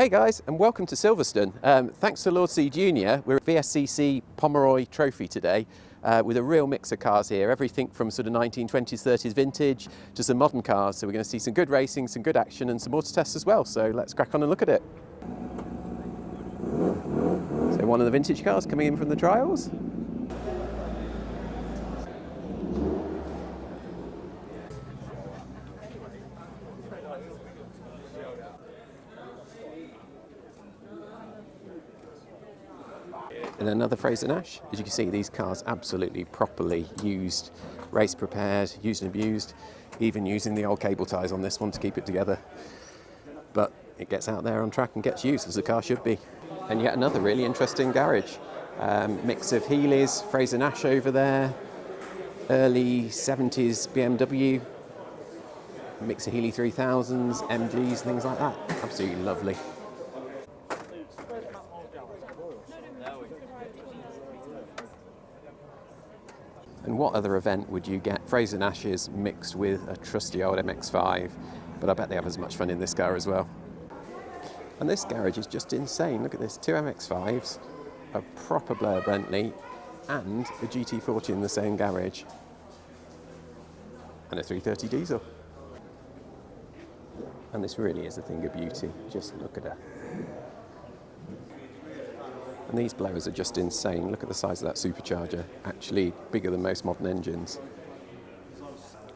Hey guys, and welcome to Silverstone. Thanks to Lord C Jr, we're at VSCC Pomeroy Trophy today with a real mix of cars here. Everything from sort of 1920s, 30s vintage to some modern cars. So we're going to see some good racing, some good action and some more to test as well. So let's crack on and look at it. So one of the vintage cars coming in from the trials. And another Fraser Nash. As you can see, these cars absolutely properly used, race prepared, used and abused, even using the old cable ties on this one to keep it together. But it gets out there on track and gets used as the car should be. And yet another really interesting garage. Mix of Healeys, Fraser Nash over there, early 70s BMW, mix of Healey 3000s, MGs, things like that. Absolutely lovely. And what other event would you get Fraser Nashes mixed with a trusty old MX-5? But I bet they have as much fun in this car as well. And this garage is just insane. Look at this, two MX-5s, a proper Blair Bentley, and a GT40 in the same garage. And a 330 diesel. And this really is a thing of beauty. Just look at her. And these blowers are just insane. Look at the size of that supercharger. Actually bigger than most modern engines.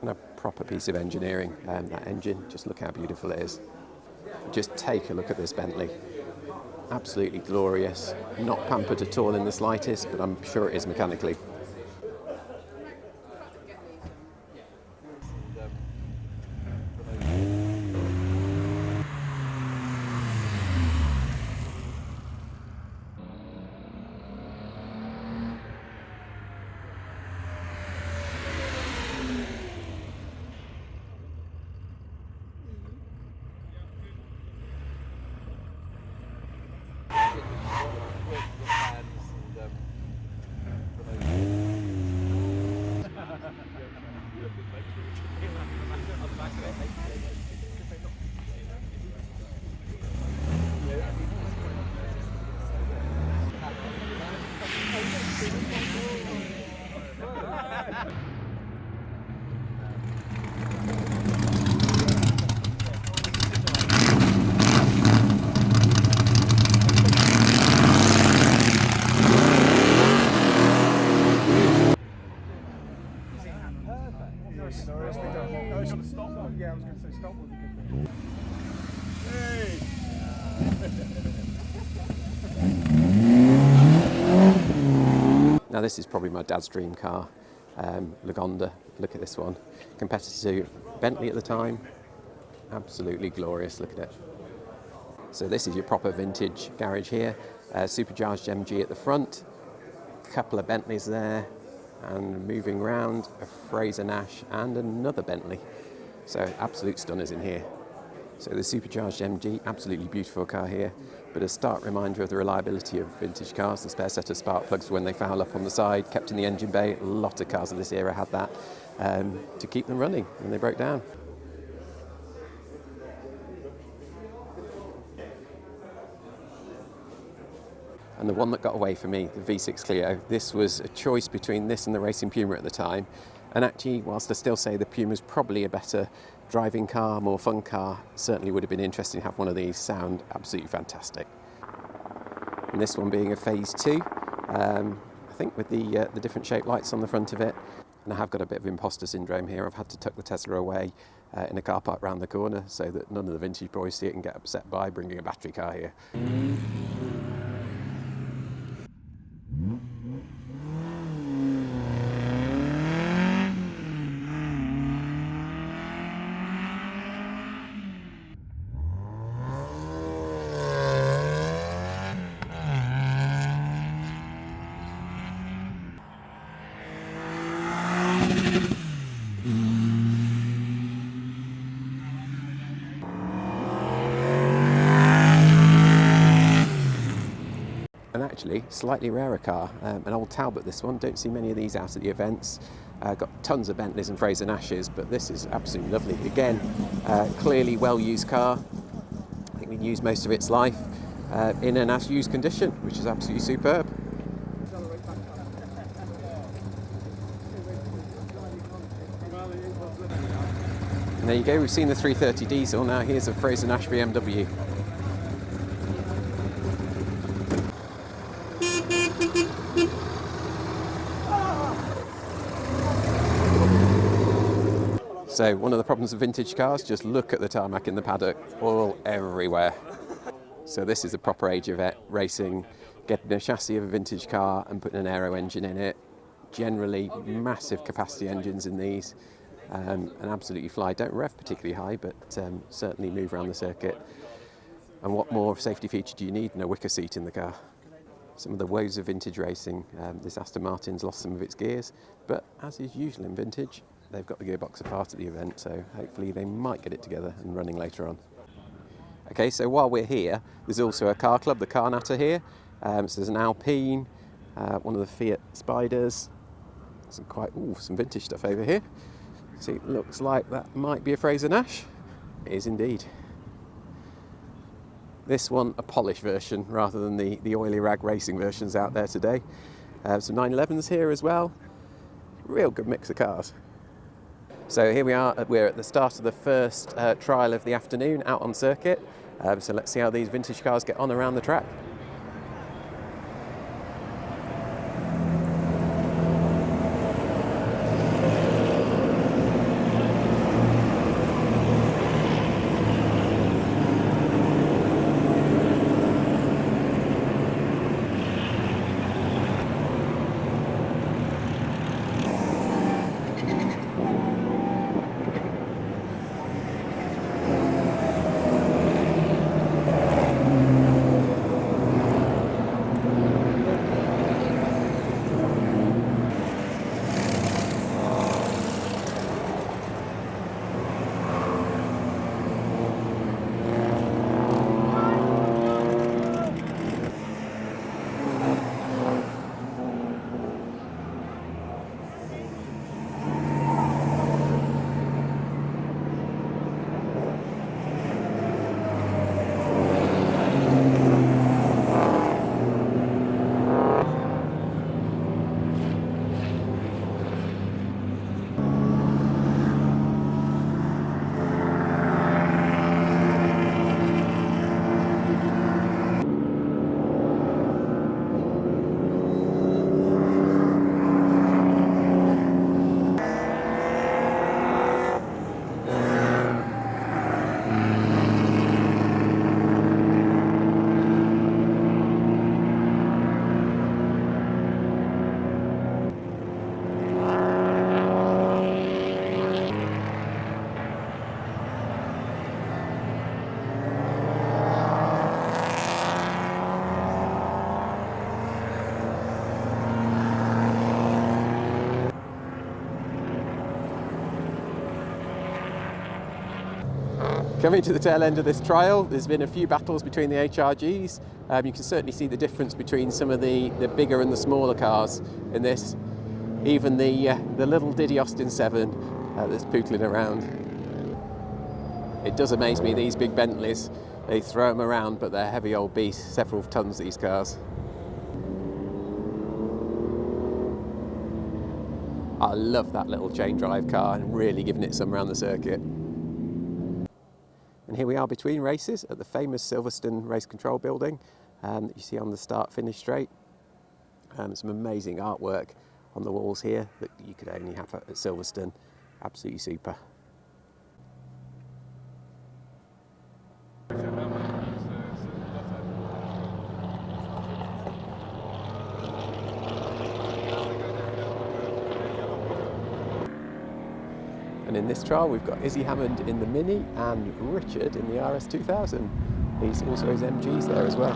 And a proper piece of engineering. That engine, just look how beautiful it is. Just take a look at this Bentley. Absolutely glorious. Not pampered at all in the slightest, but I'm sure it is mechanically. Yeah, I was going to say stop would be good. Now this is probably my dad's dream car, Lagonda. Look at this one. Competitor to Bentley at the time. Absolutely glorious, look at it. So this is your proper vintage garage here. Supercharged MG at the front. Couple of Bentleys there. And moving round, a Fraser Nash and another Bentley. So absolute stunners in here. So the supercharged MG, absolutely beautiful car here, but a stark reminder of the reliability of vintage cars. The spare set of spark plugs when they foul up on the side, kept in the engine bay. A lot of cars of this era had that to keep them running when they broke down. And the one that got away for me, the V6 Clio, this was a choice between this and the Racing Puma at the time. And actually, whilst I still say the Puma's probably a better driving car, more fun car, certainly would have been interesting to have one of these. Sound absolutely fantastic. And this one being a Phase 2, I think with the different shaped lights on the front of it. And I have got a bit of imposter syndrome here. I've had to tuck the Tesla away in a car park round the corner so that none of the vintage boys see it and get upset by bringing a battery car here. Actually, slightly rarer car, an old Talbot this one. Don't see many of these out at the events. Got tons of Bentleys and Fraser Nashes, but this is absolutely lovely. Again, clearly well-used car. think we used most of its life in an as-used condition, which is absolutely superb. And there you go, we've seen the 330 diesel, now here's a Fraser Nash BMW. So one of the problems of vintage cars, just look at the tarmac in the paddock, oil everywhere. So this is a proper age of racing, getting a chassis of a vintage car and putting an aero engine in it. Generally massive capacity engines in these, and absolutely fly. Don't rev particularly high, but certainly move around the circuit. And what more safety feature do you need than a wicker seat in the car? Some of the woes of vintage racing, this Aston Martin's lost some of its gears, but as is usual in vintage, they've got the gearbox apart at the event, so hopefully they might get it together and running later on. Okay, so while we're here, there's also a car club, the Car Natter here. So there's an Alpine, one of the Fiat Spiders, some vintage stuff over here. So it looks like that might be a Fraser Nash. It is indeed. This one, a polished version rather than the oily rag racing versions out there today. Some 911s here as well. Real good mix of cars. So here we are, we're at the start of the first trial of the afternoon out on circuit. So let's see how these vintage cars get on around the track. Coming to the tail end of this trial, there's been a few battles between the HRGs. You can certainly see the difference between some of the bigger and the smaller cars in this. Even the little Diddy Austin 7 that's pootling around. It does amaze me, these big Bentleys, they throw them around, but they're heavy old beasts, several tons, these cars. I love that little chain drive car and really giving it some around the circuit. And here we are between races at the famous Silverstone race control building that you see on the start-finish straight. Some amazing artwork on the walls here that you could only have at Silverstone. Absolutely super. And in this trial we've got Izzy Hammond in the Mini and Richard in the RS2000. He's also his MGs there as well.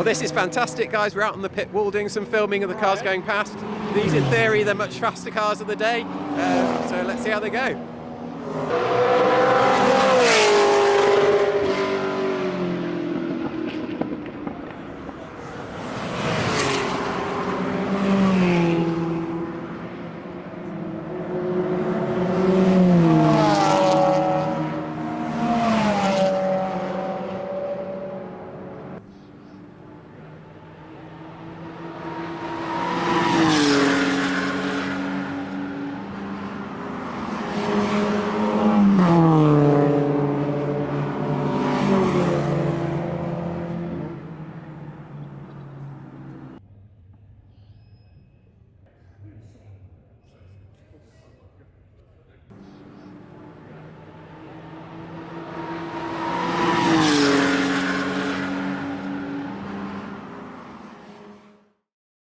this is fantastic, guys. We're out on the pit wall doing some filming of the cars going past. These, in theory, they're much faster cars of the day. So let's see how they go.